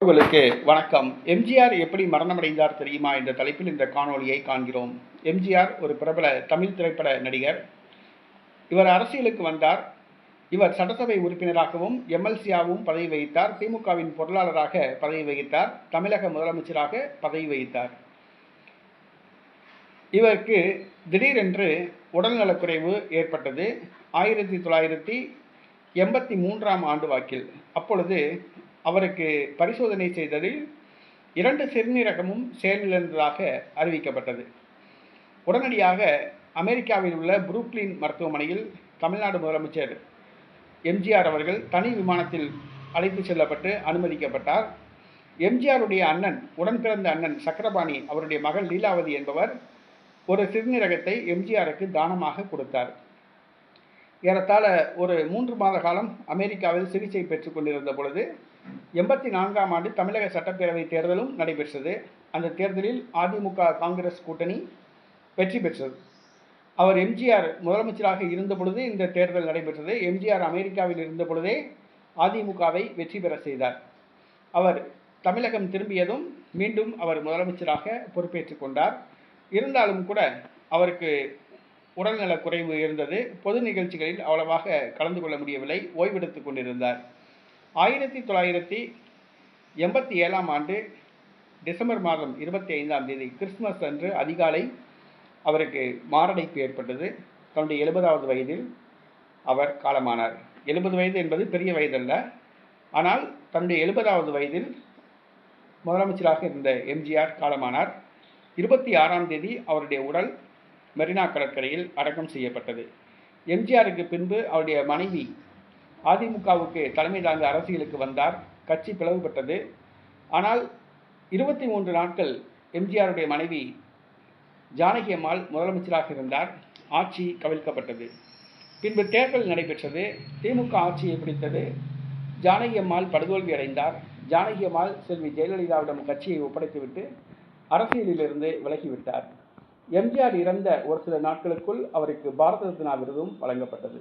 உங்களுக்கு வணக்கம். எம்ஜிஆர் எப்படி மரணமடைந்தார் தெரியுமா என்ற தலைப்பில் இந்த காணொளியை காண்கிறோம். எம்ஜிஆர் ஒரு பிரபல தமிழ் திரைப்பட நடிகர். இவர் அரசியலுக்கு வந்தார். இவர் சட்டசபை உறுப்பினராகவும் எம்எல்சியாகவும் பதவி வகித்தார். திமுகவின் பொருளாளராக பதவி வகித்தார். தமிழக முதலமைச்சராக பதவி வகித்தார். இவருக்கு திடீரென்று உடல்நலக்குறைவு ஏற்பட்டது 1983ஆம் ஆண்டு வாக்கில். அப்பொழுது அவருக்கு பரிசோதனை செய்ததில் 2 சிறுநீரகமும் செயலிழந்ததாக அறிவிக்கப்பட்டது. உடனடியாக அமெரிக்காவில் உள்ள புரூக்ளின் மருத்துவமனையில் தமிழ்நாடு முதலமைச்சர் எம்ஜிஆர் அவர்கள் தனி விமானத்தில் அழைத்து செல்லப்பட்டு அனுமதிக்கப்பட்டார். எம்ஜிஆருடைய அண்ணன், உடன் பிறந்த அண்ணன் சக்கரபாணி, அவருடைய மகள் லீலாவதி என்பவர் ஒரு சிறுநீரகத்தை எம்ஜிஆருக்கு தானமாக கொடுத்தார். ஏறத்தாழ ஒரு 3 மாத காலம் அமெரிக்காவில் சிகிச்சை பெற்றுக் கொண்டிருந்த பொழுது 84ஆம் ஆண்டு தமிழக சட்டப்பேரவை தேர்தலும் நடைபெற்றது. அந்த தேர்தலில் அதிமுக காங்கிரஸ் கூட்டணி வெற்றி பெற்றது. அவர் எம்ஜிஆர் முதலமைச்சராக இருந்த பொழுது இந்த தேர்தல் நடைபெற்றது. எம்ஜிஆர் அமெரிக்காவில் இருந்த பொழுதே அதிமுகவை வெற்றி பெற செய்தார். அவர் தமிழகம் திரும்பியதும் மீண்டும் அவர் முதலமைச்சராக பொறுப்பேற்றுக் கொண்டார். இருந்தாலும் கூட அவருக்கு உடல்நலக் குறைவு இருந்தது. பொது நிகழ்ச்சிகளில் அவ்வளவாக கலந்து கொள்ள முடியவில்லை. ஓய்வெடுத்துக் கொண்டிருந்தார். 1987ஆம் ஆண்டு டிசம்பர் மாதம் 25ஆம் தேதி கிறிஸ்துமஸ் அன்று அதிகாலை அவருக்கு மாரடைப்பு ஏற்பட்டது. தன்னுடைய 70வது வயதில் அவர் காலமானார். 70 வயது என்பது பெரிய வயதல்ல. ஆனால் தன்னுடைய 70வது வயதில் முதலமைச்சராக இருந்த எம்ஜிஆர் காலமானார். 26ஆம் தேதி அவருடைய உடல் மெரினா கடற்கரையில் அடக்கம் செய்யப்பட்டது. எம்ஜிஆருக்கு பின்பு அவருடைய மனைவி அதிமுகவுக்கு தலைமை தாங்க அரசியலுக்கு வந்தார். கட்சி பிளவுபட்டது. ஆனால் 23 நாட்கள் எம்ஜிஆருடைய மனைவி ஜானகி அம்மாள் முதலமைச்சராக இருந்தார். ஆட்சி கவிழ்க்கப்பட்டது. பின்பு தேர்தல் நடைபெற்றது. திமுக ஆட்சியை பிடித்தது. ஜானகி அம்மாள் படுதோல்வி அடைந்தார். ஜானகி அம்மாள் செல்வி ஜெயலலிதாவிடம் கட்சியை ஒப்படைத்துவிட்டு அரசியலிலிருந்து விலகிவிட்டார். எம்ஜிஆர் இறந்த ஒரு சில நாட்களுக்குள் அவருக்கு பாரத ரத்னா விருதும் வழங்கப்பட்டது.